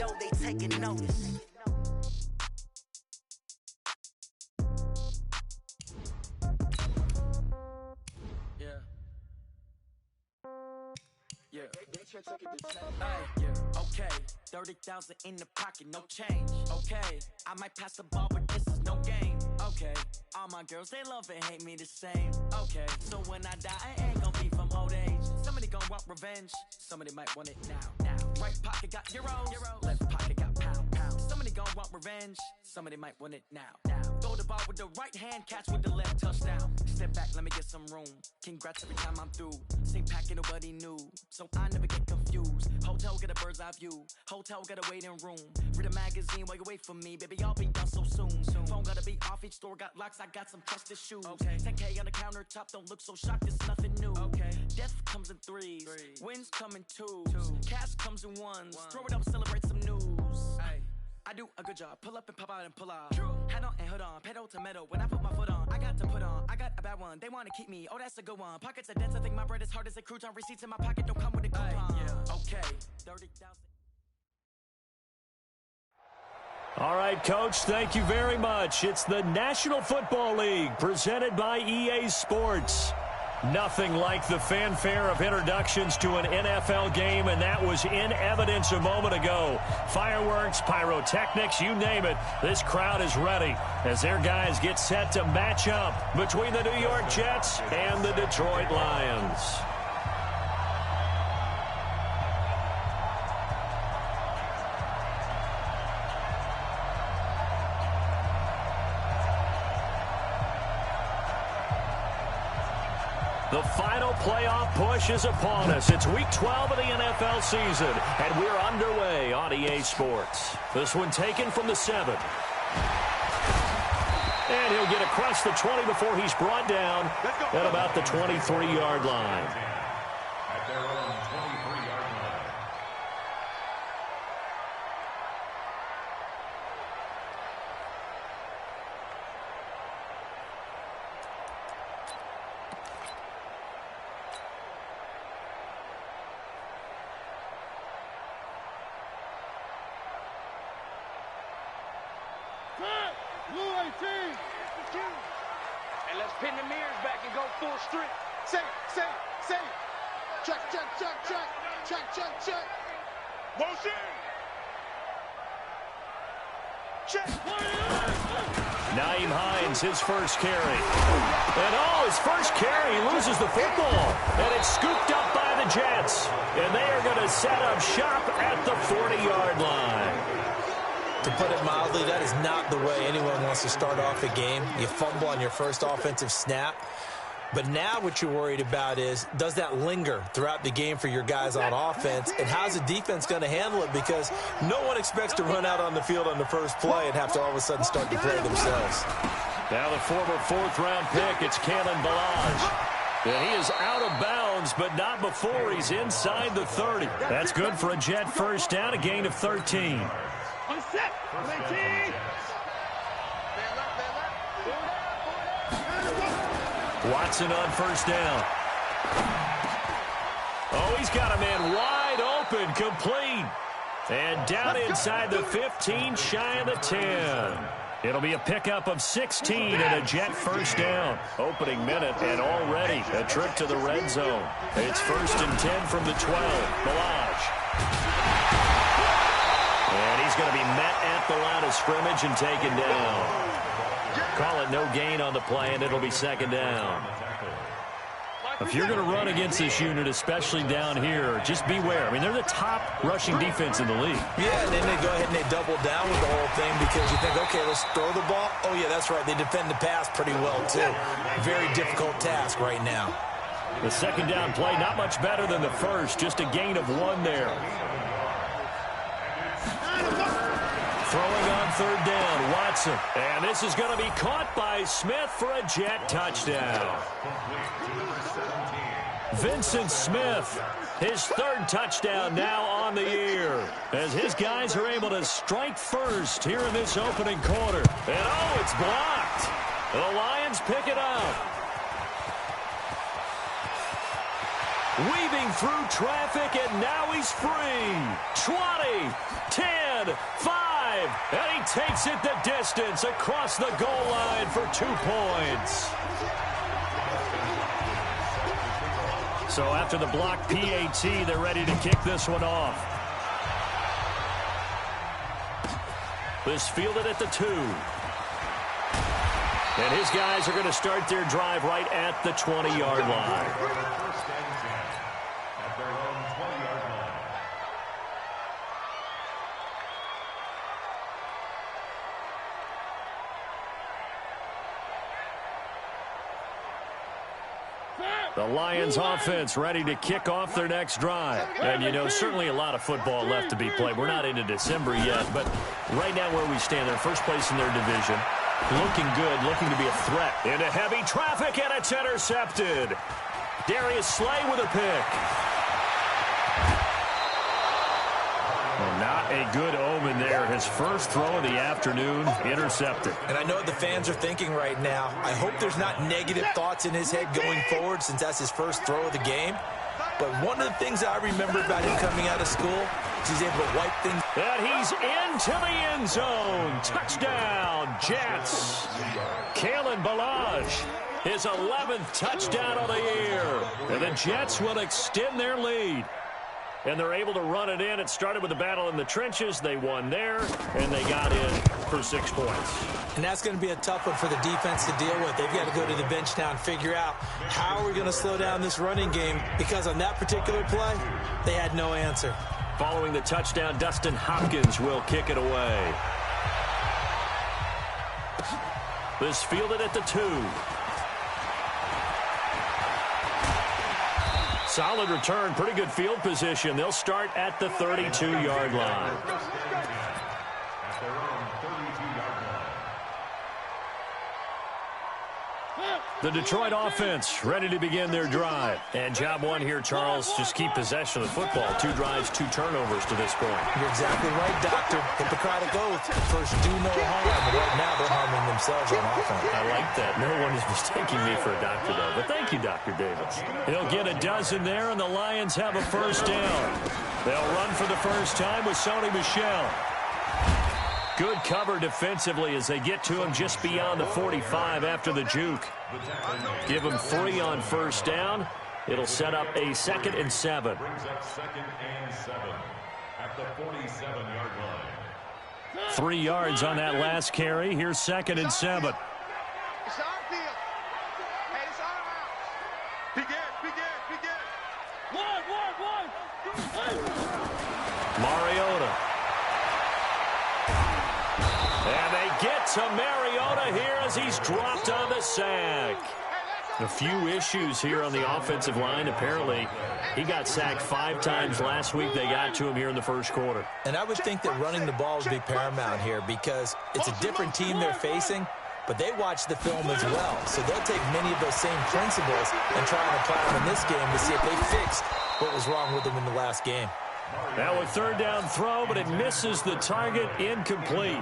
know they taking notice. Okay, 30,000 in the pocket, no change. Okay, I might pass the ball, but this is no game. Okay, all my girls, they love and hate me the same. Okay, so when I die, I ain't gonna be from old age. Somebody gonna want revenge, somebody might want it now. Right pocket got euros, left pocket got pound. Somebody gonna want revenge, somebody might want it now. Throw the ball with the right hand, catch with the left, touchdown. Step back, let me get some room. Congrats every time I'm through. Same packet, nobody knew, so I never get confused. Hotel get a bird's eye view, hotel got a waiting room. Read a magazine while you wait for me, baby, I'll be done so soon. Phone gotta be off, each store got locks, I got some trusted shoes. 10K on the countertop, don't look so shocked, it's nothing new. Death comes in threes, wins come in twos, cash comes in ones. Throw it up, celebrate some news. I do a good job, pull up and pop out and pull out. Head on and hood on, pedal to metal. When I put my foot on, I got to put on. I got a bad one, they wanna keep me, oh that's a good one. Pockets are dense, I think my bread is hard as a crouton. Receipts in my pocket don't come with a coupon. Okay, 30,000. All right, Coach, thank you very much. It's the National Football League presented by EA Sports. Nothing like the fanfare of introductions to an NFL game, and that was in evidence a moment ago. Fireworks, pyrotechnics, you name it. This crowd is ready as their guys get set to match up between the New York Jets and the Detroit Lions. The final playoff push is upon us. It's Week 12 of the NFL season, and we're underway on EA Sports. This one taken from the 7. And he'll get across the 20 before he's brought down at about the 23-yard line. At their own 23-yard line. Blue 18. And let's pin the mirrors back and go full strip. Say. Check. Motion. Check. Naeem Hines, his first carry. And his first carry, he loses the football. And it's scooped up by the Jets. And they are going to set up shop at the 40-yard line. To put it mildly, that is not the way anyone wants to start off a game. You fumble on your first offensive snap. But now what you're worried about is, does that linger throughout the game for your guys on offense? And how's the defense going to handle it? Because no one expects to run out on the field on the first play and have to all of a sudden start to play themselves. Now the former fourth-round pick, it's Kalen Ballage. And he is out of bounds, but not before he's inside the 30. That's good for a Jet first down, a gain of 13. On set. 18. Watson on first down. Oh, he's got a man wide open, complete. And down inside the 15, shy of the 10. It'll be a pickup of 16 and a Jet first down. Opening minute and already a trip to the red zone. It's 1st and 10 from the 12. Ballage. And he's going to be met at the line of scrimmage and taken down. Call it no gain on the play, and it'll be 2nd down. If you're going to run against this unit, especially down here, just beware. I mean, they're the top rushing defense in the league. Yeah, and then they go ahead and they double down with the whole thing because you think, okay, let's throw the ball. Oh, yeah, that's right. They defend the pass pretty well, too. Very difficult task right now. The 2nd down play, not much better than the first, just a gain of 1 there. Throwing on 3rd down, Watson. And this is going to be caught by Smith for a Jet touchdown. Vincent Smith, his 3rd touchdown now on the year, as his guys are able to strike first here in this opening quarter. And it's blocked. The Lions pick it up. Weaving through traffic, and now he's free. 20, 10, 5, and he takes it the distance across the goal line for 2 points. So after the block PAT, they're ready to kick this one off. This fielded at the 2. And his guys are going to start their drive right at the 20-yard line. First and 10 at their own 20-yard line. The Lions offense ready to kick off their next drive. And, you know, certainly a lot of football left to be played. We're not into December yet, but right now where we stand, they're first place in their division. Looking good, looking to be a threat. Into heavy traffic, and it's intercepted. Darius Slay with a pick. Well, not a good omen there. His first throw of the afternoon, intercepted. And I know what the fans are thinking right now. I hope there's not negative thoughts in his head going forward since that's his first throw of the game. But one of the things I remember about him coming out of school is he's able to wipe things. And he's into the end zone. Touchdown, Jets. Kalen Ballage, his 11th touchdown of the year. And the Jets will extend their lead. And they're able to run it in. It started with a battle in the trenches. They won there, and they got in for 6 points. And that's going to be a tough one for the defense to deal with. They've got to go to the bench now and figure out how are we going to slow down this running game, because on that particular play, they had no answer. Following the touchdown, Dustin Hopkins will kick it away. This fielded at the 2. Solid return, pretty good field position. They'll start at the 32-yard line. At their own 32-yard line. The Detroit offense ready to begin their drive. And job one here, Charles, just keep possession of the football. 2 drives, 2 turnovers to this point. You're exactly right, Doctor. Hippocratic oath. First, do no harm. But right now, they're harming themselves on offense. I like that. No one is mistaking me for a doctor, though. But thank you, Dr. Davis. He'll get a dozen there, and the Lions have a first down. They'll run for the first time with Sony Michel. Good cover defensively as they get to him just beyond the 45 after the juke. Give him 3 on first down. It'll set up a 2nd and 7. Brings up 2nd and 7 at the 47-yard line. 3 yards on that last carry. Here's 2nd and 7. It's our field. Hey, it's our house. Begin. One. Mariota. And they get to Mariota here as he's dropped on the sack. A few issues here on the offensive line. Apparently, he got sacked 5 times last week. They got to him here in the first quarter. And I would think that running the ball would be paramount here because it's a different team they're facing, but they watch the film as well. So they'll take many of those same principles and try and apply them in this game to see if they fixed what was wrong with them in the last game. Now a 3rd down throw, but it misses the target, incomplete.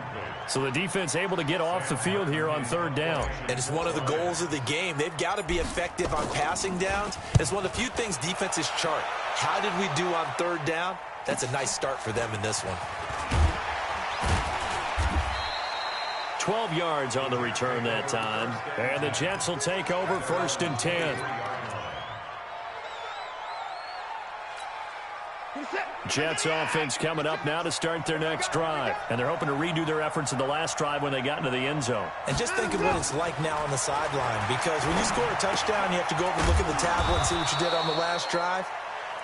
So the defense able to get off the field here on 3rd down. And it's one of the goals of the game. They've got to be effective on passing downs. It's one of the few things defenses chart. How did we do on 3rd down? That's a nice start for them in this one. 12 yards on the return that time. And the Jets will take over 1st and 10. Jets offense coming up now to start their next drive. And they're hoping to redo their efforts in the last drive when they got into the end zone. And just think of what it's like now on the sideline, because when you score a touchdown, you have to go over and look at the tablet and see what you did on the last drive.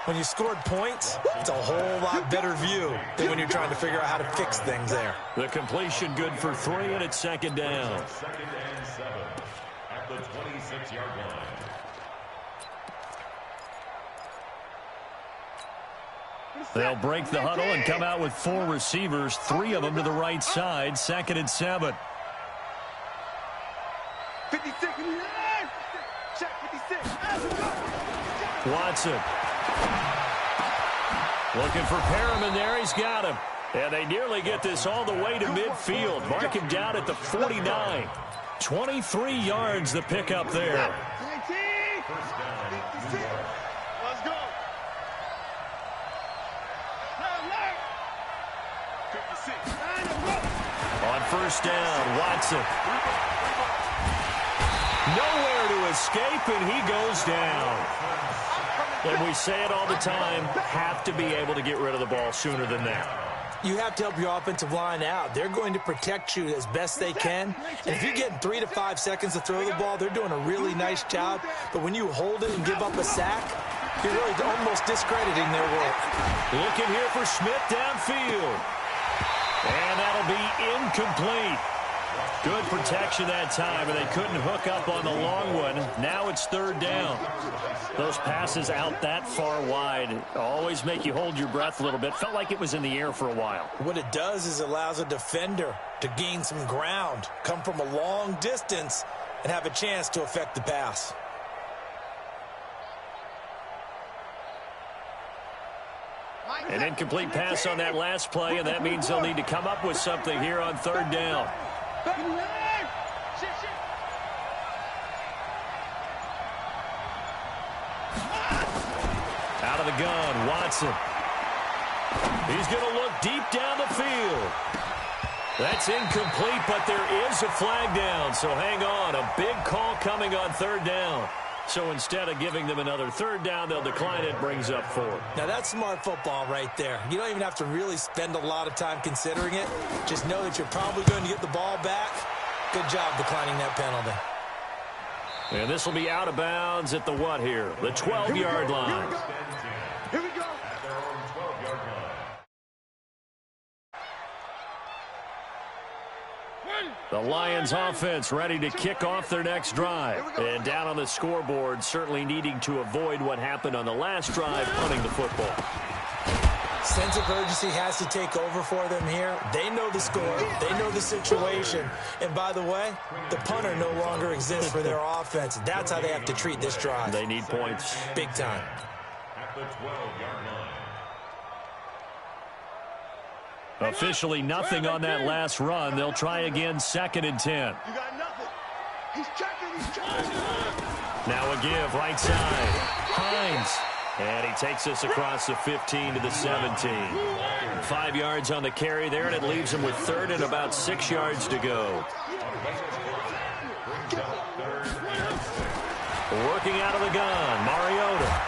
When you scored points, it's a whole lot better view than when you're trying to figure out how to fix things there. The completion good for 3, and it's 2nd down. 2nd and 7 at the 26-yard line. They'll break the huddle and come out with 4 receivers, 3 of them to the right side. 2nd and 7. 56. Check 56. Watson. Looking for Perriman there. He's got him. And they nearly get this all the way to midfield. Mark him down at the 49. 23 yards the pickup there. First down. Let's go. On first down, Watson. Nowhere to escape, and he goes down. And we say it all the time, have to be able to get rid of the ball sooner than that. You have to help your offensive line out. They're going to protect you as best they can. And if you're getting 3 to 5 seconds to throw the ball, they're doing a really nice job. But when you hold it and give up a sack, you're really almost discrediting their work. Looking here for Smith downfield. And that'll be incomplete. Good protection that time, and they couldn't hook up on the long one. Now it's third down. Those passes out that far wide always make you hold your breath a little bit. Felt like it was in the air for a while. What it does is allows a defender to gain some ground, come from a long distance, and have a chance to affect the pass. An incomplete pass on that last play, and that means they'll need to come up with something here on third down. Out of the gun, Watson. He's going to look deep down the field. That's incomplete, but there is a flag down, so hang on. A big call coming on third down. So instead of giving them another third down, they'll decline it, brings up 4. Now, that's smart football right there. You don't even have to really spend a lot of time considering it. Just know that you're probably going to get the ball back. Good job declining that penalty. And this will be out of bounds at the what here? The 12-yard line. Here we go. The Lions offense ready to kick off their next drive. And down on the scoreboard, certainly needing to avoid what happened on the last drive, punting the football. Sense of urgency has to take over for them here. They know the score. They know the situation. And by the way, the punter no longer exists for their offense. That's how they have to treat this drive. They need points. Big time. At the 12-yard line. Officially nothing on that last run. They'll try again, 2nd and 10. You got nothing. He's checking. Now a give, right side. Hines. And he takes us across the 15 to the 17. 5 yards on the carry there, and it leaves him with third and about 6 yards to go. Working out of the gun, Mariota.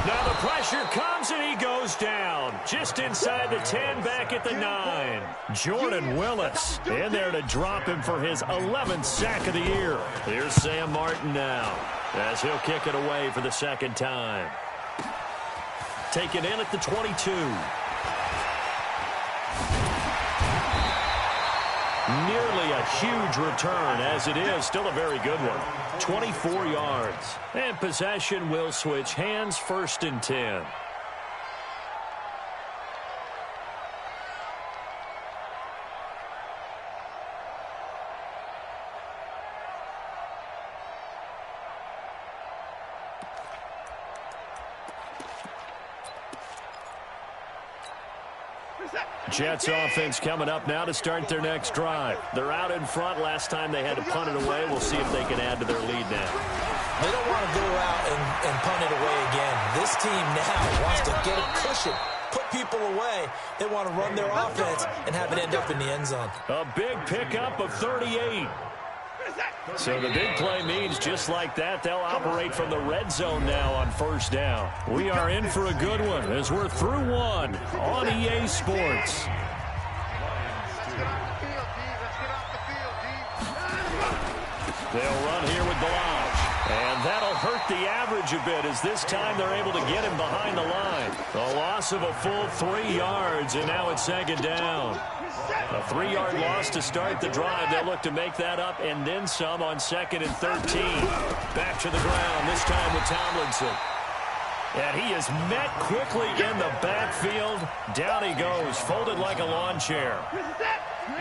Now the pressure comes, and he goes down. Just inside the 10, back at the 9. Jordan Willis in there to drop him for his 11th sack of the year. Here's Sam Martin now, as he'll kick it away for the second time. Taken in at the 22. Nearly a huge return, as it is still a very good one. 24 yards. And possession will switch hands, 1st and 10. Jets offense coming up now to start their next drive. They're out in front. Last time they had to punt it away. We'll see if they can add to their lead now. They don't want to go out and punt it away again. This team now wants to get a cushion, put people away. They want to run their offense and have it end up in the end zone. A big pickup of 38. So the big play means just like that, they'll operate from the red zone now on first down. We are in for a good one as we're through one on EA Sports. They'll run here with Balaj. And that'll hurt the average a bit as this time they're able to get him behind the line. A loss of a full 3 yards, and now it's 2nd down. A 3-yard loss to start the drive. They'll look to make that up and then some on 2nd and 13. Back to the ground, this time with Tomlinson. And he is met quickly in the backfield. Down he goes, folded like a lawn chair.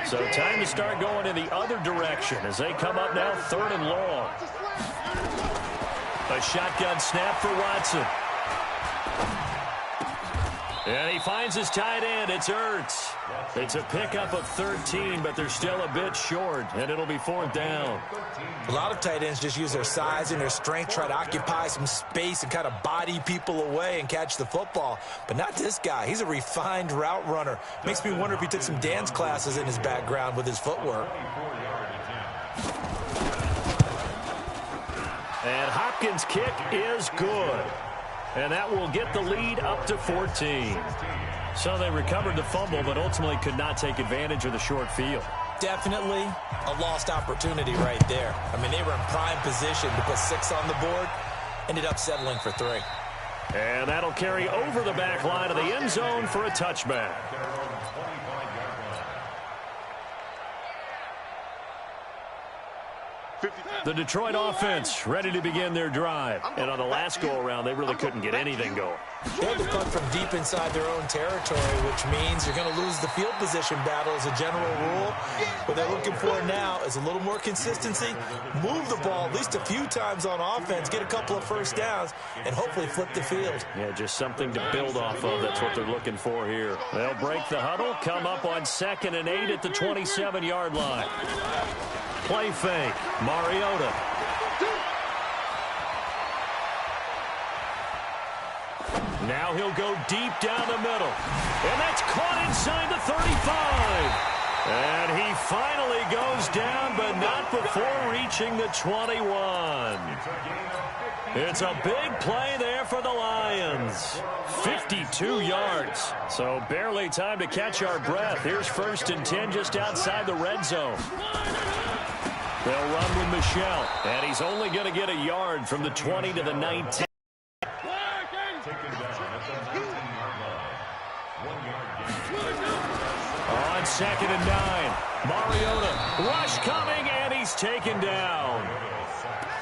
So time to start going in the other direction as they come up now 3rd and long. A shotgun snap for Watson. And he finds his tight end. It's Ertz. It's a pickup of 13, but they're still a bit short, and it'll be 4th down. A lot of tight ends just use their size and their strength, try to occupy some space and kind of body people away and catch the football. But not this guy. He's a refined route runner. Makes me wonder if he took some dance classes in his background with his footwork. And Hopkins' kick is good. And that will get the lead up to 14. So they recovered the fumble, but ultimately could not take advantage of the short field. Definitely a lost opportunity right there. I mean, they were in prime position to put 6 on the board. Ended up settling for 3. And that'll carry over the back line of the end zone for a touchback. The Detroit offense ready to begin their drive. And on the last go-around, they really couldn't get anything going. They had to punt from deep inside their own territory, which means you're going to lose the field position battle as a general rule. What they're looking for now is a little more consistency, move the ball at least a few times on offense, get a couple of first downs, and hopefully flip the field. Yeah, just something to build off of. That's what they're looking for here. They'll break the huddle, come up on 2nd and 8 at the 27-yard line. Play fake. Mariota. Now he'll go deep down the middle. And that's caught inside the 35. And he finally goes down, but not before reaching the 21. It's a big play there for the Lions. 52 yards. So barely time to catch our breath. Here's 1st and 10 just outside the red zone. They'll run with Michelle, and he's only going to get a yard from the 20 to the 19. On 2nd and 9, Mariota, rush coming, and he's taken down.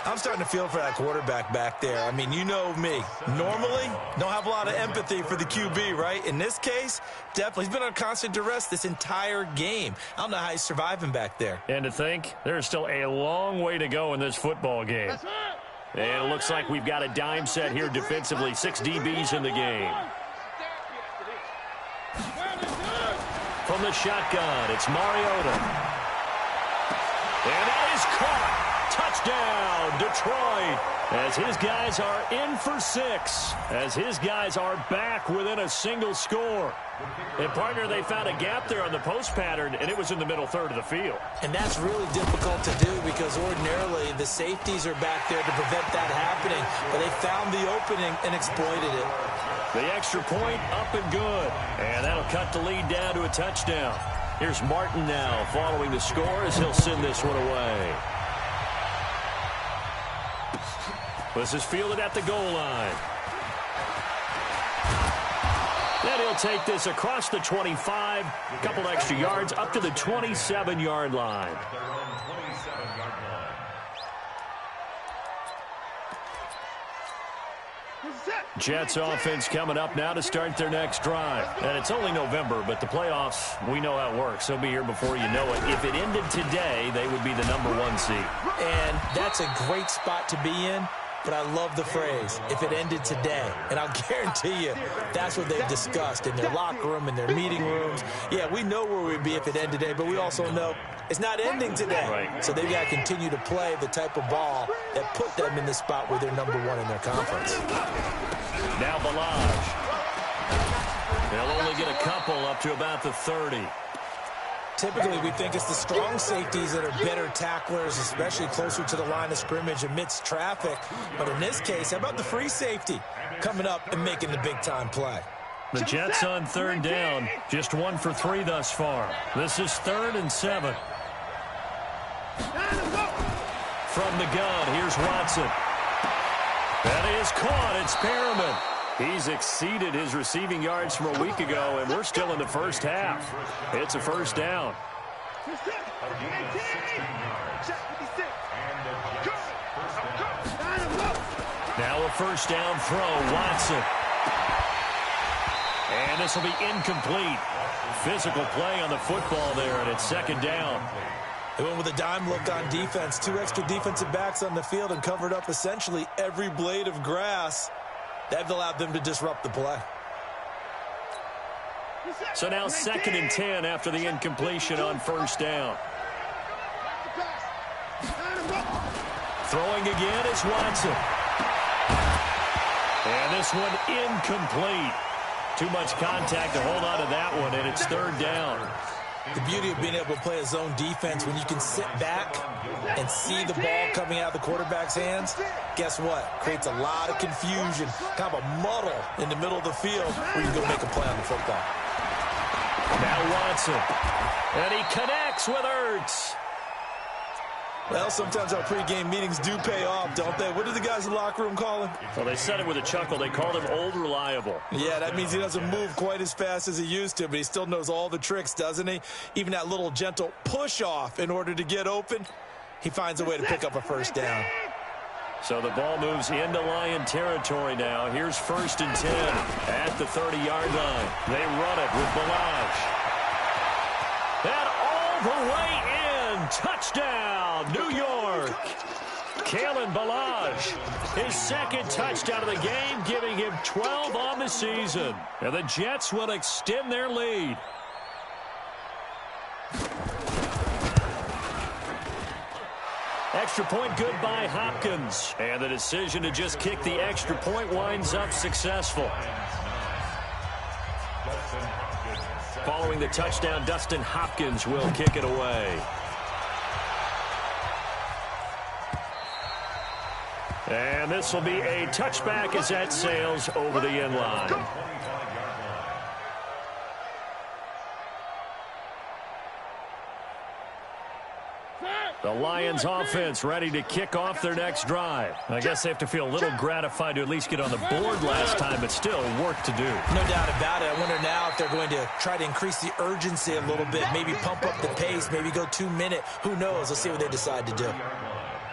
I'm starting to feel for that quarterback back there. I mean, you know me. Normally, don't have a lot of empathy for the QB, right? In this case, definitely. He's been on constant duress this entire game. I don't know how he's surviving back there. And to think, there's still a long way to go in this football game. And it looks like we've got a dime set here defensively. 6 DBs in the game. From the shotgun, it's Mariota. And that is caught. Touchdown, Detroit, as his guys are in for 6, as his guys are back within a single score. And, partner, they found a gap there on the post pattern, and it was in the middle third of the field. And that's really difficult to do because ordinarily the safeties are back there to prevent that happening, but they found the opening and exploited it. The extra point up and good, and that'll cut the lead down to a touchdown. Here's Martin now following the score as he'll send this one away. This is fielded at the goal line. Then he'll take this across the 25, a couple extra yards up to the 27-yard line. Jets offense coming up now to start their next drive. And it's only November, but the playoffs, we know how it works. They'll be here before you know it. If it ended today, they would be the #1 seed. And that's a great spot to be in. But I love the phrase, if it ended today. And I'll guarantee you, that's what they've discussed in their locker room, in their meeting rooms. Yeah, we know where we'd be if it ended today, but we also know it's not ending today. Right. So they've got to continue to play the type of ball that put them in the spot where they're #1 in their conference. Now Balaj. They'll only get a couple up to about the 30. Typically, we think it's the strong safeties that are better tacklers, especially closer to the line of scrimmage amidst traffic. But in this case, how about the free safety coming up and making the big-time play? The Jets on 3rd down, just 1 for 3 thus far. This is 3rd and 7. From the gun, here's Watson. That is caught. It's Perriman. He's exceeded his receiving yards from a week ago, and we're still in the first half. It's a 1st down. Now a 1st down throw, Watson. And this will be incomplete. Physical play on the football there, and it's 2nd down. They went with a dime look on defense. 2 extra defensive backs on the field and covered up essentially every blade of grass. That allowed them to disrupt the play. So now 2nd and 10 after the incompletion on 1st down. Throwing again is Watson. And this one incomplete. Too much contact to hold on to that one, and it's 3rd down. The beauty of being able to play a zone defense when you can sit back and see the ball coming out of the quarterback's hands, guess what? Creates a lot of confusion, kind of a muddle in the middle of the field where you can go make a play on the football. Now Watson. And he connects with Ertz. Well, sometimes our pregame meetings do pay off, don't they? What do the guys in the locker room call him? Well, they said it with a chuckle. They called him Old Reliable. Yeah, that means he doesn't move quite as fast as he used to, but he still knows all the tricks, doesn't he? Even that little gentle push-off in order to get open, he finds a way to pick up a 1st down. So the ball moves into Lion territory now. Here's 1st and 10 at the 30-yard line. They run it with Balaj. And all the way in. Touchdown, New York. Kalen Balaj, his 2nd touchdown of the game, giving him 12 on the season. And the Jets will extend their lead. Extra point good by Hopkins. And the decision to just kick the extra point winds up successful. Following the touchdown, Dustin Hopkins will kick it away. And this will be a touchback as that sails over the end line. The Lions offense ready to kick off their next drive. I guess they have to feel a little gratified to at least get on the board last time, but still work to do. No doubt about it. I wonder now if they're going to try to increase the urgency a little bit, maybe pump up the pace, maybe go 2-minute. Who knows? Let's see what they decide to do.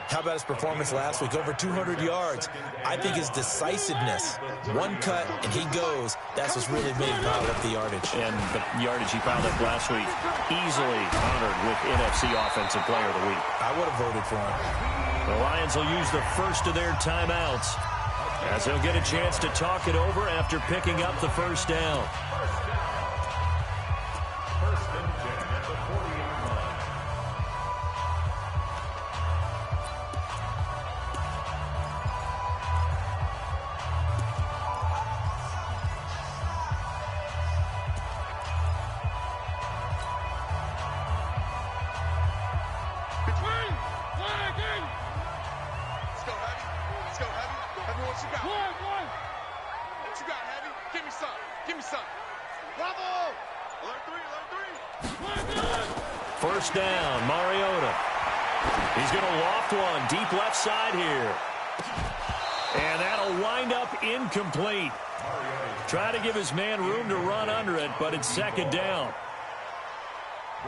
How about his performance last week? Over 200 yards. I think his decisiveness, one cut and he goes, that's what's really made him pile up the yardage. And the yardage he piled up last week, easily honored with NFC Offensive Player of the Week. I would have voted for him. The Lions will use the first of their timeouts as they'll get a chance to talk it over after picking up the 1st down. First down, Mariota. He's going to loft one deep left side here. And that'll wind up incomplete. Try to give his man room to run under it, but it's 2nd down.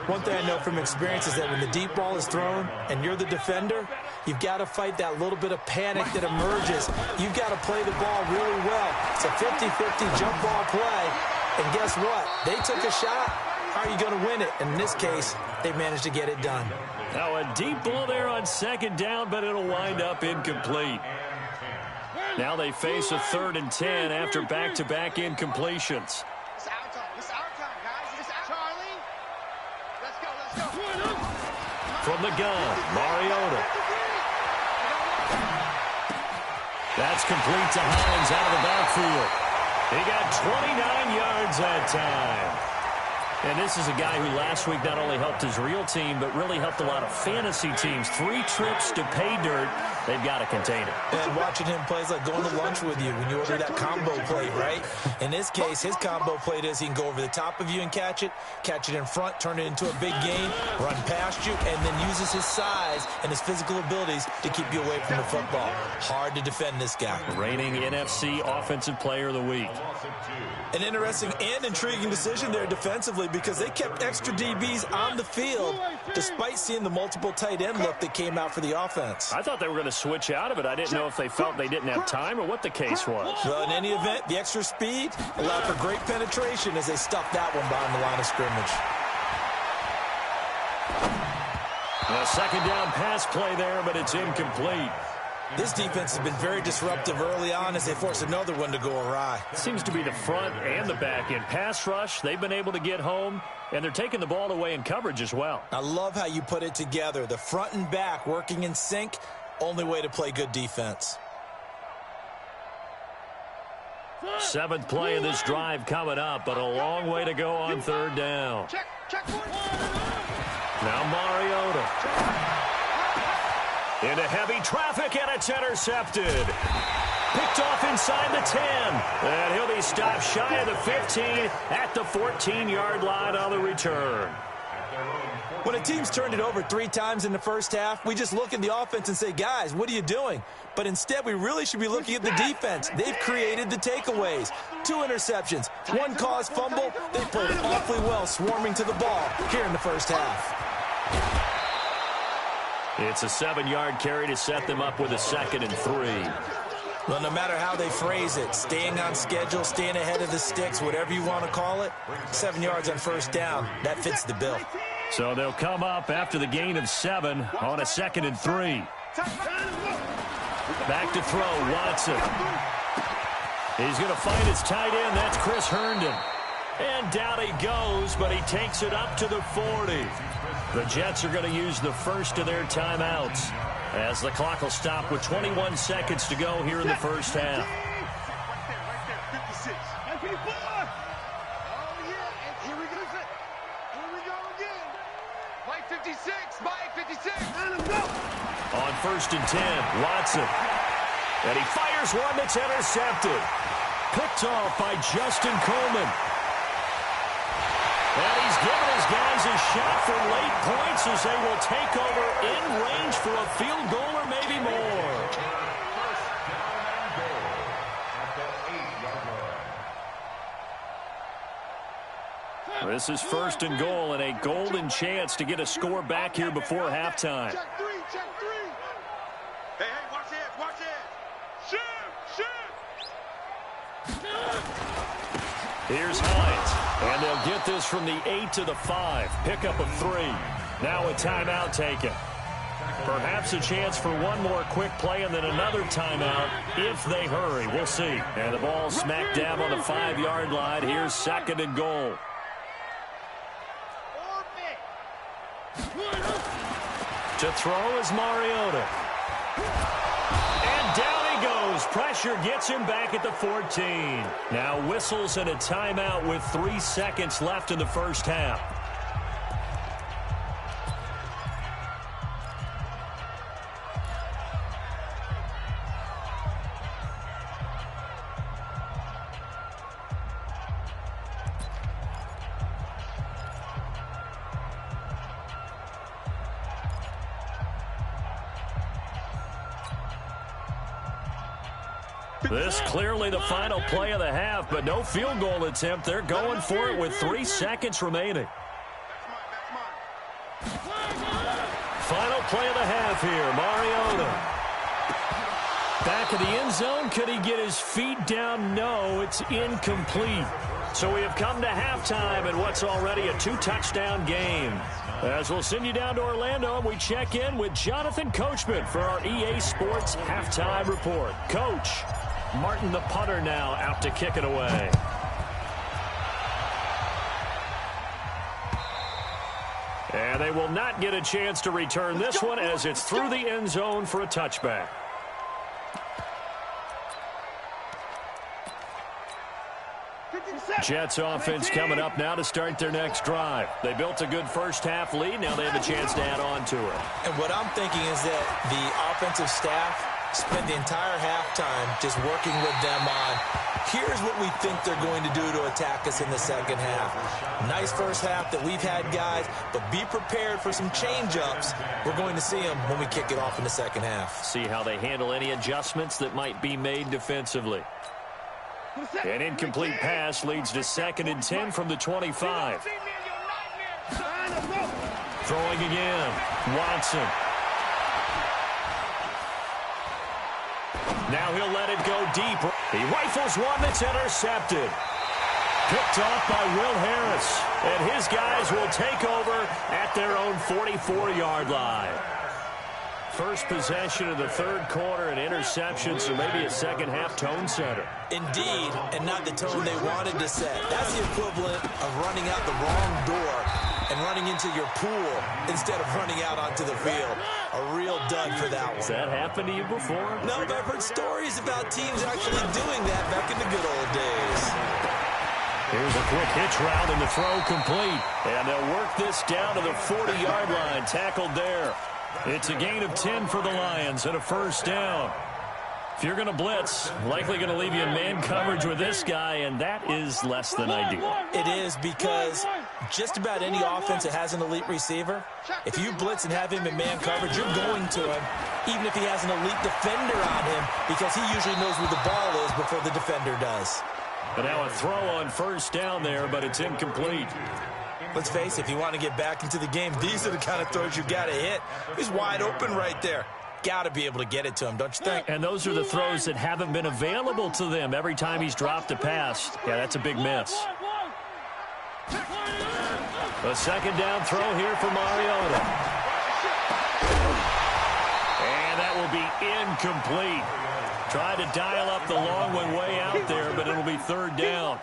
One thing I know from experience is that when the deep ball is thrown and you're the defender, you've got to fight that little bit of panic that emerges. You've got to play the ball really well. It's a 50-50 jump ball play. And guess what? They took a shot. How are you going to win it? And in this case, they managed to get it done. Now a deep ball there on 2nd down, but it'll wind up incomplete. Now they face a 3rd and 10 after back-to-back incompletions. It's our time. It's our time, guys. It's our Charlie. Let's go. From the gun, Mariota. That's complete to Hines out of the backfield. He got 29 yards that time. And this is a guy who last week not only helped his real team, but really helped a lot of fantasy teams. 3 trips to pay dirt. They've got to contain it. And watching him play is like going to lunch with you when you order that combo plate, right? In this case, his combo plate is he can go over the top of you and catch it in front, turn it into a big gain, run past you, and then uses his size and his physical abilities to keep you away from the football. Hard to defend this guy. Reigning NFC Offensive Player of the Week. An interesting and intriguing decision there defensively because they kept extra DBs on the field despite seeing the multiple tight end look that came out for the offense. I thought they were going to switch out of it. I didn't know if they felt they didn't have time or what the case was. Well, in any event, the extra speed allowed for great penetration as they stuffed that one behind the line of scrimmage. A 2nd down pass play there, but it's incomplete. This defense has been very disruptive early on as they force another one to go awry. Seems to be the front and the back end. Pass rush, they've been able to get home, and they're taking the ball away in coverage as well. I love how you put it together. The front and back working in sync, only way to play good defense. 7th play of this drive coming up, but a long way to go on 3rd down. Now Mariota. Into heavy traffic, and it's intercepted. Picked off inside the 10. And he'll be stopped shy of the 15 at the 14-yard line on the return. When a team's turned it over 3 times in the first half, we just look at the offense and say, guys, what are you doing? But instead, we really should be looking at the defense. They've created the takeaways. 2 interceptions, 1 caused fumble. They played awfully well swarming to the ball here in the first half. It's a 7-yard carry to set them up with a 2nd and 3. Well, no matter how they phrase it, staying on schedule, staying ahead of the sticks, whatever you want to call it, 7 yards on 1st down, that fits the bill. So they'll come up after the gain of 7 on a 2nd and 3. Back to throw, Watson. He's going to find his tight end. That's Chris Herndon. And down he goes, but he takes it up to the 40. The Jets are going to use the first of their timeouts as the clock will stop with 21 seconds to go here in the first half. On 1st and 10, Watson. And he fires one that's intercepted. Picked off by Justin Coleman. And he's given his guys a shot for late points as they will take over in range for a field goal or maybe more. This is 1st and goal and a golden chance to get a score back here before halftime. Check 3, check 3. Hey, watch it, watch it. Shoot. Here's Hines. And they'll get this from the 8 to the 5. Pickup of 3. Now a timeout taken. Perhaps a chance for one more quick play and then another timeout if they hurry. We'll see. And the ball smack dab on the 5-yard line. Here's 2nd and goal. To throw is Mariota. And down he goes. Pressure gets him back at the 14. Now whistles and a timeout with 3 seconds left in the first half. This clearly the final play of the half, but no field goal attempt. They're going for it with 3 seconds remaining. Final play of the half here, Mariota. Back of the end zone, could he get his feet down? No, it's incomplete. So we have come to halftime in what's already a 2-touchdown game. As we'll send you down to Orlando, and we check in with Jonathan Coachman for our EA Sports Halftime Report. Coach, Martin the punter now out to kick it away. And they will not get a chance to return this one as it's through the end zone for a touchback. Jets offense coming up now to start their next drive. They built a good first half lead. Now they have a chance to add on to it. And what I'm thinking is that the offensive staff spent the entire halftime just working with them on, here's what we think they're going to do to attack us in the second half. Nice first half that we've had, guys, but be prepared for some change-ups. We're going to see them when we kick it off in the second half. See how they handle any adjustments that might be made defensively. An incomplete pass leads to 2nd and 10 from the 25. Throwing again, Watson. Now he'll let it go deep. He rifles one that's intercepted. Picked off by Will Harris. And his guys will take over at their own 44-yard line. first possession of the third quarter, an interception, so maybe a second-half tone setter. Indeed, and not the tone they wanted to set. That's the equivalent of running out the wrong door and running into your pool instead of running out onto the field. A real dud for that one. Has that happened to you before? No, but I've heard stories about teams actually doing that back in the good old days. Here's a quick hitch route and the throw complete. And they'll work this down to the 40-yard line. Tackled there. It's a gain of 10 for the Lions and a first down. If you're going to blitz, likely going to leave you in man coverage with this guy, and that is less than ideal. It is, because just about any offense that has an elite receiver, if you blitz and have him in man coverage, you're going to him, even if he has an elite defender on him, because he usually knows where the ball is before the defender does. But now a throw on first down there, but it's incomplete. Let's face it, if you want to get back into the game, these are the kind of throws you got to hit. He's wide open right there. Got to be able to get it to him, don't you think? And those are the throws that haven't been available to them every time he's dropped a pass. Yeah, that's a big miss. A second down throw here for Mariota. And that will be incomplete. Tried to dial up the long one way out there, but it'll be third down.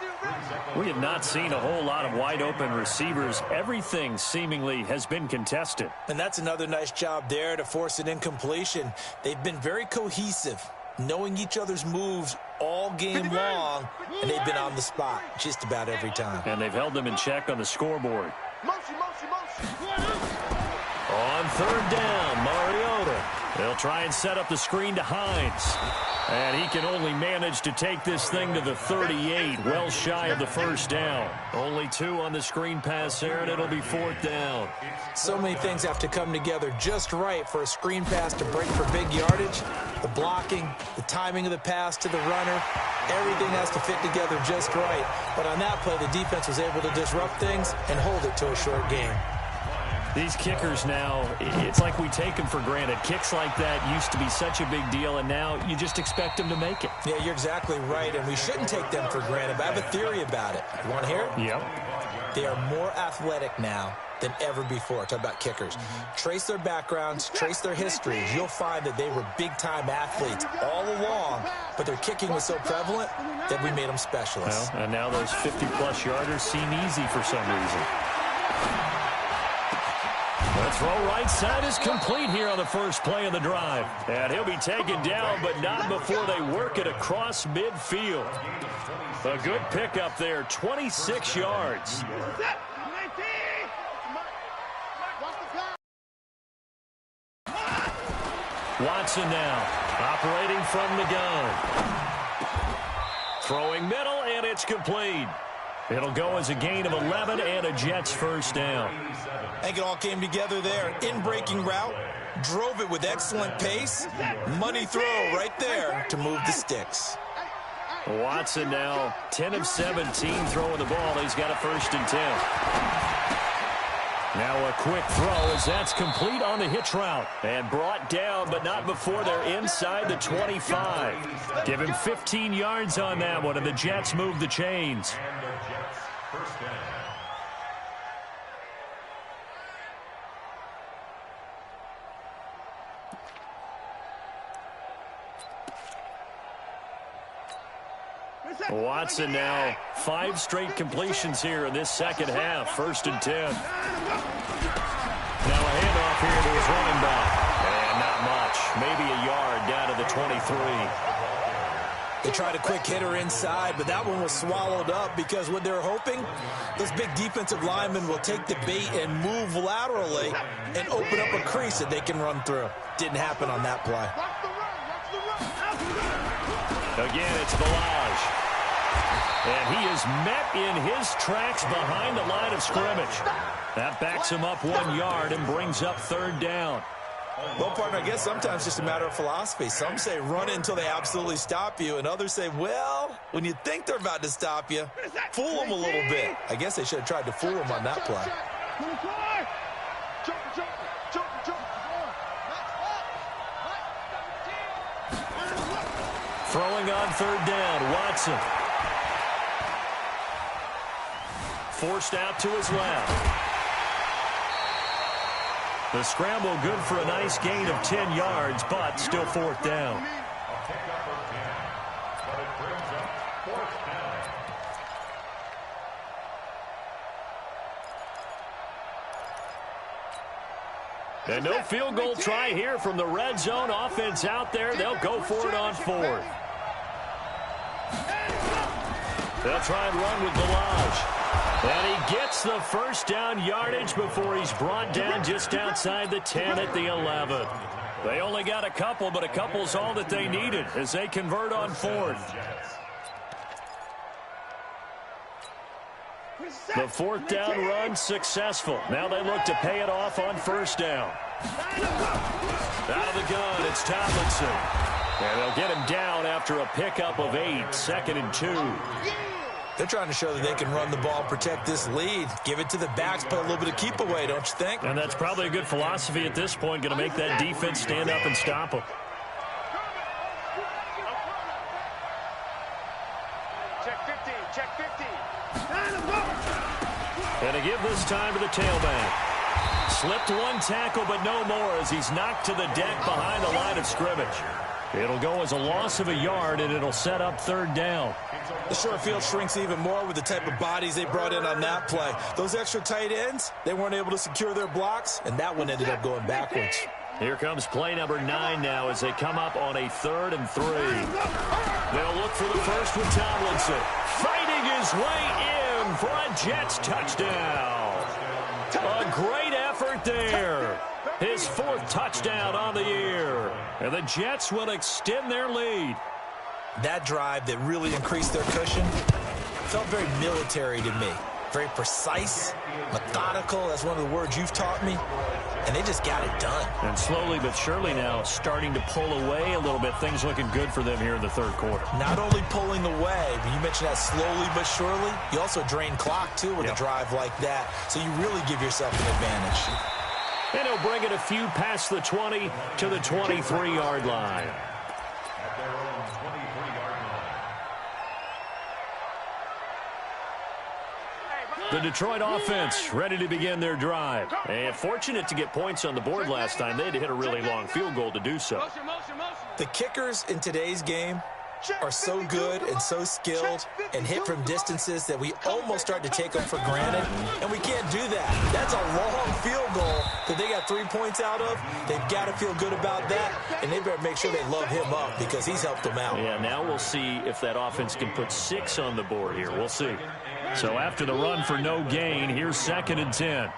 We have not seen a whole lot of wide-open receivers. Everything seemingly has been contested. And that's another nice job there to force an incompletion. They've been very cohesive, knowing each other's moves all game long, and they've been on the spot just about every time. And they've held them in check on the scoreboard. On third down, Mariota. They'll try and set up the screen to Hines. And he can only manage to take this thing to the 38, well shy of the first down. Only 2 on the screen pass there, and it'll be fourth down. So many things have to come together just right for a screen pass to break for big yardage. The blocking, the timing of the pass to the runner, everything has to fit together just right. But on that play, the defense was able to disrupt things and hold it to a short game. These kickers now, it's like we take them for granted. Kicks like that used to be such a big deal, and now you just expect them to make it. Yeah, you're exactly right, and we shouldn't take them for granted. But I have a theory about it. You want to hear it? Yep. They are more athletic now than ever before. Talk about kickers. Trace their backgrounds, trace their histories. You'll find that they were big-time athletes all along, but their kicking was so prevalent that we made them specialists. Well, and now those 50-plus yarders seem easy for some reason. The throw right side is complete here on the first play of the drive. And he'll be taken down, but not before they work it across midfield. A good pickup there, 26 yards. Watson now, operating from the gun. Throwing middle, and it's complete. It'll go as a gain of 11 and a Jets first down. I think it all came together there. In-breaking route, drove it with excellent pace. Money throw right there to move the sticks. Watson now 10 of 17 throwing the ball. He's got a first and 10. Now a quick throw as that's complete on the hitch route. And brought down, but not before they're inside the 25. Give him 15 yards on that one, and the Jets move the chains. Watson now 5 straight completions here in this second half. First and 10. Now a handoff here to his running back. And not much. Maybe a yard down to the 23. They tried a quick hitter inside, but that one was swallowed up because what they're hoping, those big defensive linemen will take the bait and move laterally and open up a crease that they can run through. Didn't happen on that play. Again, it's Balaj. And he is met in his tracks behind the line of scrimmage. That backs him up 1 yard and brings up third down. Well, partner, I guess sometimes it's just a matter of philosophy. Some say run it until they absolutely stop you, and others say, well, when you think they're about to stop you, fool them a little bit. I guess they should have tried to fool them on that play. Throwing on third down, Watson. Forced out to his left. The scramble good for a nice gain of 10 yards, but still fourth down. A pickup of 10, but it brings up fourth down. And no field goal try here from the red zone. Offense out there. They'll go for it on fourth. They'll try and run with Balaj. And he gets the first down yardage before he's brought down just outside the 10 at the 11. They only got a couple, but a couple's all that they needed as they convert on fourth. The fourth down run successful. Now they look to pay it off on first down. Out of the gun, it's Tomlinson. And they'll get him down after a pickup of 8, 2nd and 2. They're trying to show that they can run the ball, protect this lead. Give it to the backs, put a little bit of keep away, don't you think? And that's probably a good philosophy at this point, going to make that defense stand up and stop them. Check 15, check 15. And to give this time to the tailback. Slipped one tackle, but no more as he's knocked to the deck behind the line of scrimmage. It'll go as a loss of a yard, and it'll set up third down. The short field shrinks even more with the type of bodies they brought in on that play. Those extra tight ends, they weren't able to secure their blocks, and that one ended up going backwards. Here comes play number 9 now as they come up on a 3rd and 3. They'll look for the first with Tomlinson. Fighting his way in for a Jets touchdown. A great effort there. His 4th touchdown on the year. And the Jets will extend their lead. That drive that really increased their cushion felt very military to me. Very precise, methodical. That's one of the words you've taught me. And they just got it done. And slowly but surely now starting to pull away a little bit. Things looking good for them here in the third quarter. Not only pulling away, but you mentioned that slowly but surely. You also drain clock, too, with a drive like that. So you really give yourself an advantage. And he'll bring it a few past the 20 to the 23-yard line. At their own 23-yard line. The Detroit offense ready to begin their drive. And fortunate to get points on the board last time. They had to hit a really long field goal to do so. The kickers in today's game are so good and so skilled and hit from distances that we almost start to take them for granted, and we can't do that. That's a long field goal that they got 3 points out of. They've got to feel good about that, and they better make sure they love him up because he's helped them out. Yeah, now we'll see if that offense can put 6 on the board here. We'll see. So after the run for no gain, here's 2nd and 10.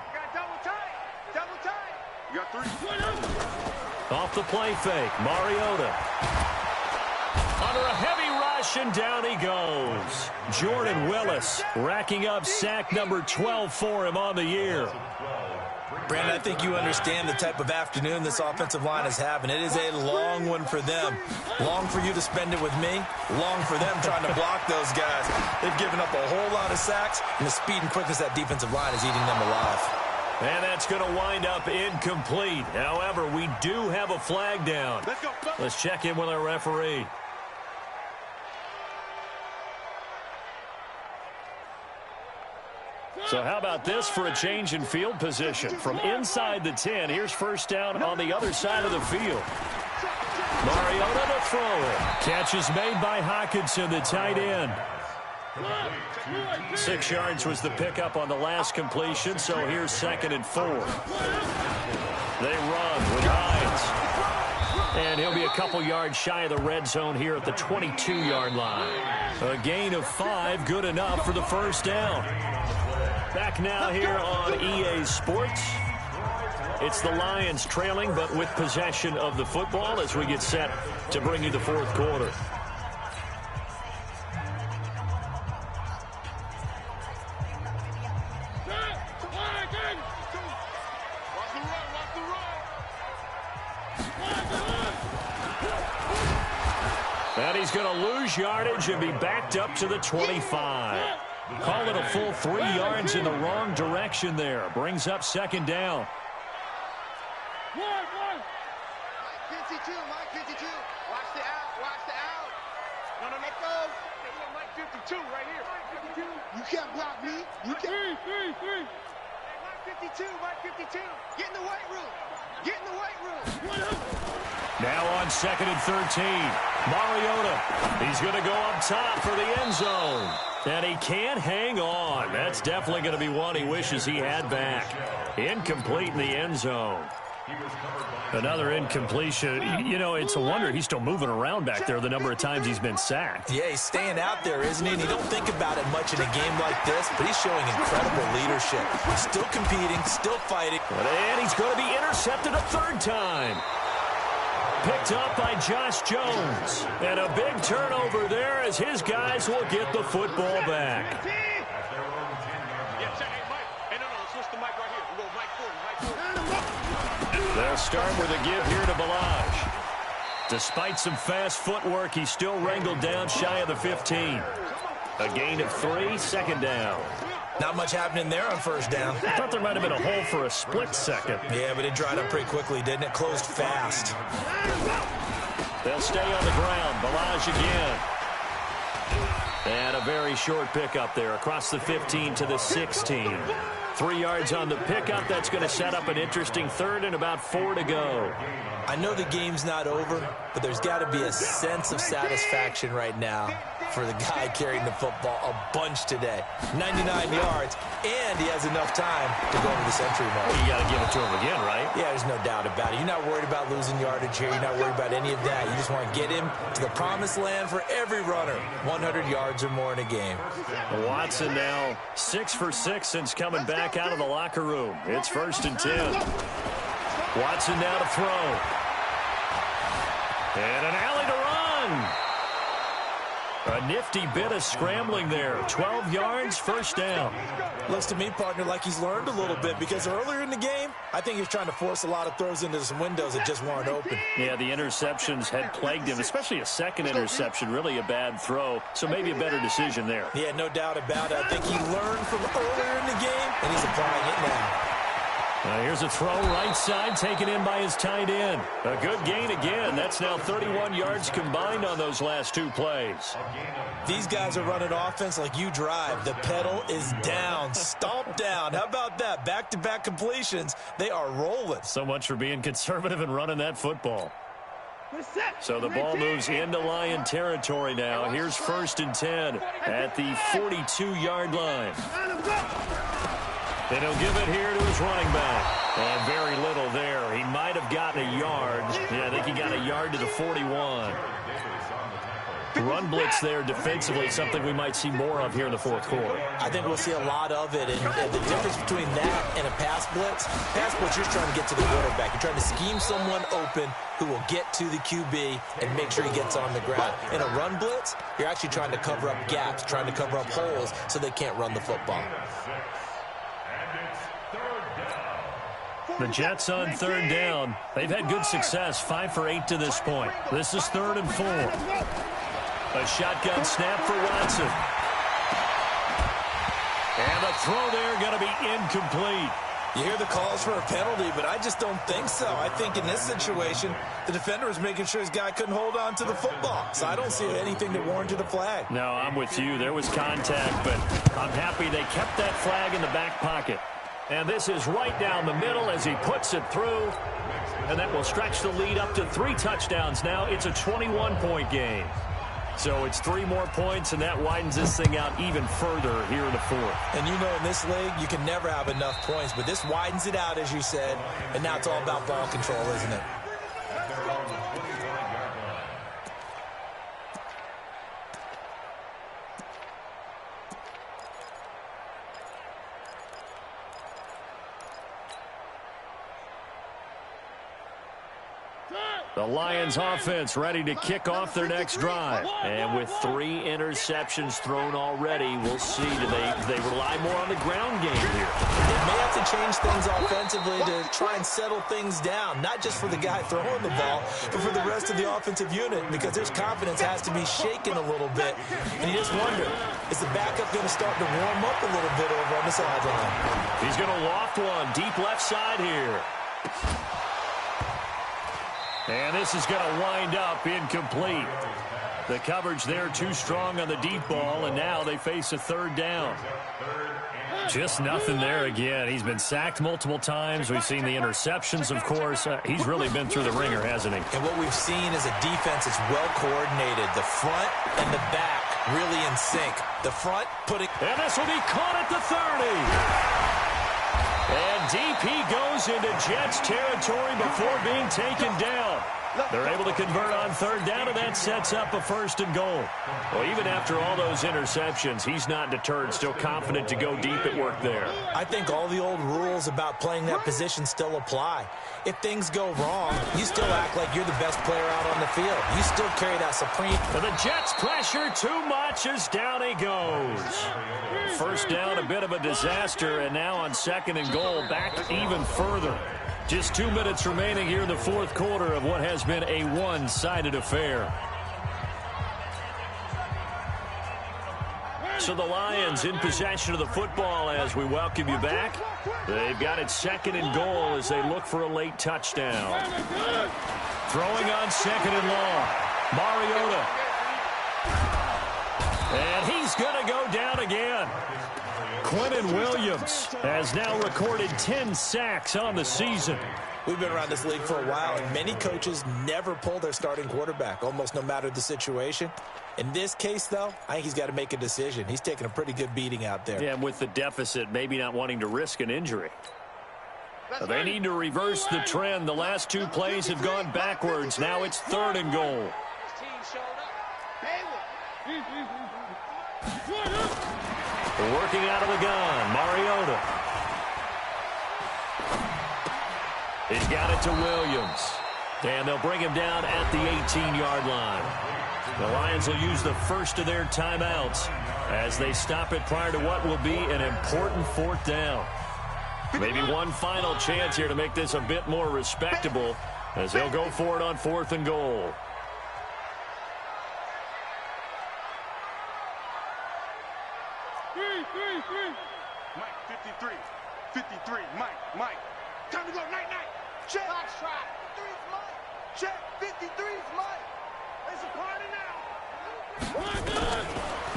Off the play fake, Mariota. Under a heavy rush, and down he goes. Jordan Willis racking up sack number 12 for him on the year. Brandon, I think you understand the type of afternoon this offensive line is having. It is a long one for them. Long for you to spend it with me. Long for them trying to block those guys. They've given up a whole lot of sacks, and the speed and quickness that defensive line is eating them alive. And that's going to wind up incomplete. However, we do have a flag down. Let's check in with our referee. So how about this for a change in field position? From inside the 10, here's first down on the other side of the field. Mariota to throw it. Catch is made by Hockenson, the tight end. 6 yards was the pickup on the last completion, so here's 2nd and 4. They run with Hines. And he'll be a couple yards shy of the red zone here at the 22-yard line. A gain of 5, good enough for the first down. Back now here on EA Sports. It's the Lions trailing, but with possession of the football as we get set to bring you the fourth quarter. And he's going to lose yardage and be backed up to the 25. Call it a full 3 yards in the wrong direction there. Brings up 2nd down. Mike 52, Mike 52. Watch the out, watch the out. No, let go. Mike 52 right here. You can't block me. You can't. 52, my 52. Get in the weight room. Get in the weight room. Now on 2nd and 13. Mariota. He's going to go up top for the end zone. And he can't hang on. That's definitely going to be one he wishes he had back. Incomplete in the end zone. Another incompletion. You know, it's a wonder he's still moving around back there the number of times he's been sacked. Yeah, he's staying out there, isn't he? And you don't think about it much in a game like this, but he's showing incredible leadership. Still competing, still fighting. And he's going to be intercepted a third time. Picked up by Josh Jones. And a big turnover there as his guys will get the football back. They'll start with a give here to Balaj. Despite some fast footwork, he's still wrangled down shy of the 15. A gain of 3, second down. Not much happening there on first down. I thought there might have been a hole for a split second. Yeah, but it dried up pretty quickly, didn't it? Closed fast. They'll stay on the ground. Balaj again. And a very short pickup there across the 15 to the 16. 3 yards on the pickup. That's going to set up an interesting third and about 4 to go. I know the game's not over, but there's got to be a sense of satisfaction right now for the guy carrying the football a bunch today. 99 yards, and he has enough time to go over the century mark. Well, you got to give it to him again, right? Yeah, there's no doubt about it. You're not worried about losing yardage here. You're not worried about any of that. You just want to get him to the promised land for every runner. 100 yards or more in a game. Watson now 6 for 6 since coming back out of the locker room. It's 1st and 10. Watson now to throw. And an alley to run. A nifty bit of scrambling there. 12 yards, first down. Looks to me, partner, like he's learned a little bit because earlier in the game, I think he was trying to force a lot of throws into some windows that just weren't open. Yeah, the interceptions had plagued him, especially a second interception, really a bad throw. So maybe a better decision there. Yeah, no doubt about it. I think he learned from earlier in the game, and he's applying it now. Here's a throw right side taken in by his tight end. A good gain again. That's now 31 yards combined on those last 2 plays. These guys are running offense like you drive. The pedal is down, stomped down. How about that? Back-to-back completions. They are rolling. So much for being conservative and running that football. So the ball moves into Lion territory now. Here's 1st and 10 at the 42-yard line. And he'll give it here to his running back. And very little there. He might have gotten a yard. Yeah, I think he got a yard to the 41. Run blitz there defensively, something we might see more of here in the 4th quarter. I think we'll see a lot of it. And the difference between that and a pass blitz, you're trying to get to the quarterback. You're trying to scheme someone open who will get to the QB and make sure he gets on the ground. In a run blitz, you're actually trying to cover up gaps, trying to cover up holes so they can't run the football. The Jets on 3rd down. They've had good success, 5 for 8 to this point. This is 3rd and 4. A shotgun snap for Watson. And the throw there going to be incomplete. You hear the calls for a penalty, but I just don't think so. I think in this situation, the defender was making sure his guy couldn't hold on to the football. So I don't see anything that warranted a flag. No, I'm with you. There was contact, but I'm happy they kept that flag in the back pocket. And this is right down the middle as he puts it through. And that will stretch the lead up to 3 touchdowns now. It's a 21-point game. So it's 3 more points, and that widens this thing out even further here in the 4th. And you know in this league, you can never have enough points. But this widens it out, as you said. And now it's all about ball control, isn't it? The Lions offense ready to kick off their next drive. And with 3 interceptions thrown already, we'll see. Do they rely more on the ground game here? They may have to change things offensively to try and settle things down, not just for the guy throwing the ball, but for the rest of the offensive unit, because his confidence has to be shaken a little bit. And you just wonder, is the backup going to start to warm up a little bit over on the sideline? He's going to loft one deep left side here. And this is going to wind up incomplete. The coverage there too strong on the deep ball, and now they face a 3rd down. Just nothing there again. He's been sacked multiple times. We've seen the interceptions, of course. He's really been through the ringer, hasn't he? And what we've seen is a defense that's well coordinated. The front and the back really in sync. The front putting... And this will be caught at the 30. And DP goes into Jets territory before being taken down. They're able to convert on third down, and that sets up a 1st and goal. Well, even after all those interceptions, he's not deterred, still confident to go deep at work there. I think all the old rules about playing that position still apply. If things go wrong, you still act like you're the best player out on the field. You still carry that supreme... And the Jets pressure too much as down he goes. First down, a bit of a disaster, and now on 2nd and goal, back even further. Just 2 minutes remaining here in the 4th quarter of what has been a one-sided affair. So the Lions in possession of the football as we welcome you back. They've got it 2nd and goal as they look for a late touchdown. Throwing on 2nd and long. Mariota. And he's going to go down again. Quentin Williams has now recorded 10 sacks on the season. We've been around this league for a while, and many coaches never pull their starting quarterback, almost no matter the situation. In this case, though, I think he's got to make a decision. He's taking a pretty good beating out there. Yeah, and with the deficit, maybe not wanting to risk an injury. They need to reverse the trend. The last 2 plays have gone backwards. Now it's 3rd and goal. Working out of the gun, Mariota. He's got it to Williams. And they'll bring him down at the 18-yard line. The Lions will use the first of their timeouts as they stop it prior to what will be an important 4th down. Maybe one final chance here to make this a bit more respectable as they'll go for it on 4th and goal. Mike, 53, Mike. Time to go, night. Check. Three's Mike. Check, 53's Mike. It's a party now.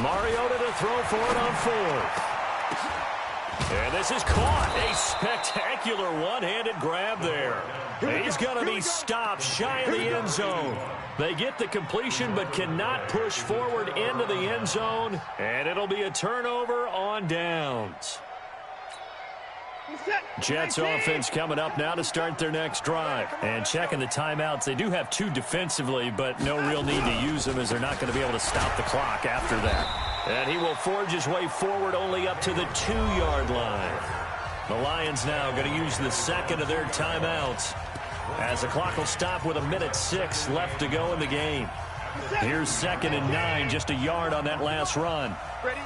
Mariota to throw for it on 4th. And this is caught. A spectacular one-handed grab there. He's going to be stopped shy of the end zone. They get the completion but cannot push forward into the end zone. And it'll be a turnover on downs. Jets offense coming up now to start their next drive. And checking the timeouts. They do have 2 defensively, but no real need to use them as they're not going to be able to stop the clock after that. And he will forge his way forward only up to the 2-yard line. The Lions now going to use the 2nd of their timeouts as the clock will stop with 1:06 left to go in the game. Here's 2nd and 9, just a yard on that last run. Ready?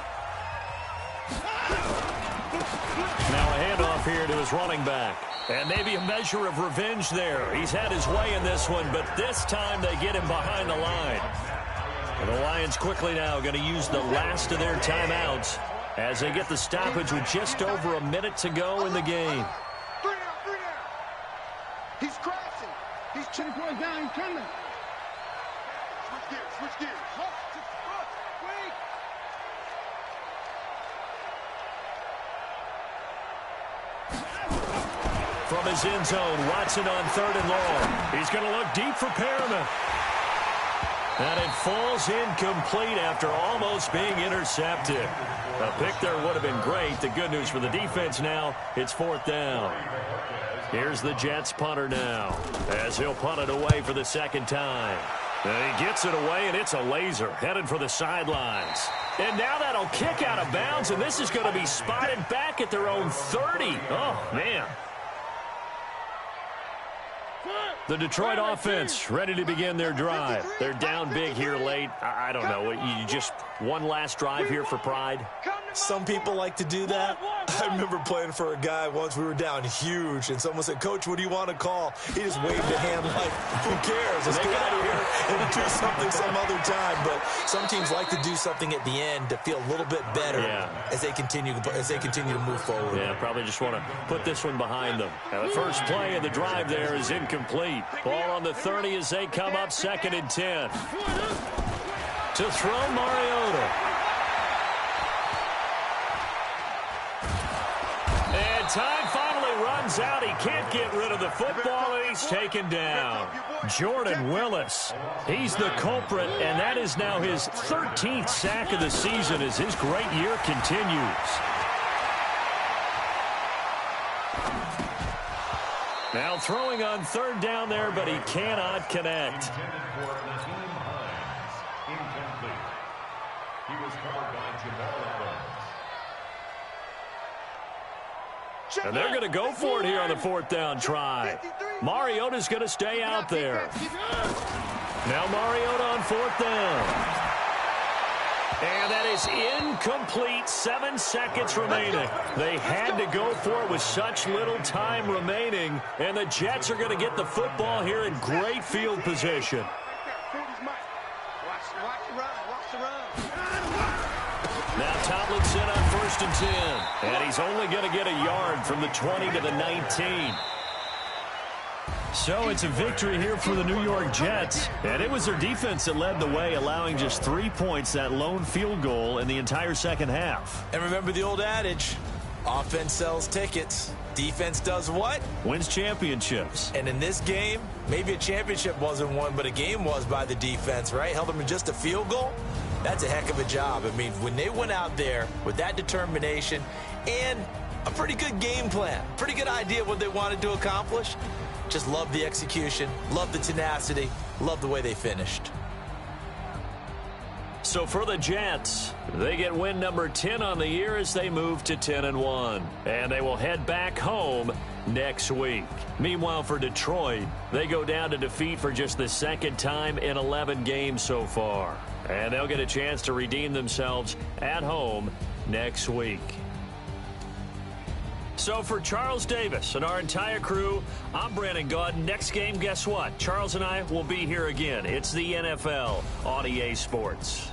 Now a handoff here to his running back. And maybe a measure of revenge there. He's had his way in this one, but this time they get him behind the line. And the Lions quickly now going to use the last of their timeouts as they get the stoppage with just over a minute to go in the game. 3 down. He's crashing. He's 10 points down. He's coming. Switch gears. Wait. From his end zone, Watson on 3rd and long. He's going to look deep for Perriman. And it falls incomplete after almost being intercepted. A pick there would have been great. The good news for the defense now, it's 4th down. Here's the Jets punter now as he'll punt it away for the 2nd time. And he gets it away, and it's a laser headed for the sidelines. And now that'll kick out of bounds, and this is going to be spotted back at their own 30. Oh, man. The Detroit offense ready to begin their drive. They're down big here late. I don't know. You just one last drive here for pride? Some people like to do that. I remember playing for a guy once. We were down huge, and someone said, "Coach, what do you want to call?" He just waved a hand like, "Who cares? Let's get out of here and do something some other time." But some teams like to do something at the end to feel a little bit better as they continue to move forward. Yeah, probably just want to put this one behind them. Now, the first play of the drive there is incomplete. Ball on the 30 as they come up 2nd and 10. To throw, Mariota. time finally runs out. He can't get rid of the football, and he's taken down. Jordan Willis, he's the culprit, and that is now his 13th sack of the season as his great year continues. Now throwing on third down there, but he cannot connect. Intended for Naheem Hines. Incomplete. He was covered by Jamal Adams. And they're going to go for it here on the fourth down try. Mariota's going to stay out there. Now Mariota on fourth down. And that is incomplete. 7 seconds remaining. They had to go for it with such little time remaining. And the Jets are going to get the football here in great field position. Now Tomlinson on 1st and 10. And he's only going to get a yard from the 20 to the 19. So it's a victory here for the New York Jets. And it was their defense that led the way, allowing just 3 points, that lone field goal in the entire second half. And remember the old adage, offense sells tickets. Defense does what? Wins championships. And in this game, maybe a championship wasn't won, but a game was by the defense, right? Held them to just a field goal. That's a heck of a job. I mean, when they went out there with that determination and a pretty good game plan, pretty good idea of what they wanted to accomplish, just love the execution, love the tenacity, love the way they finished. So for the Jets, they get win number 10 on the year as they move to 10-1. And they will head back home next week. Meanwhile, for Detroit, they go down to defeat for just the second time in 11 games so far. And they'll get a chance to redeem themselves at home next week. So for Charles Davis and our entire crew, I'm Brandon Gaudin. Next game, guess what? Charles and I will be here again. It's the NFL on EA Sports.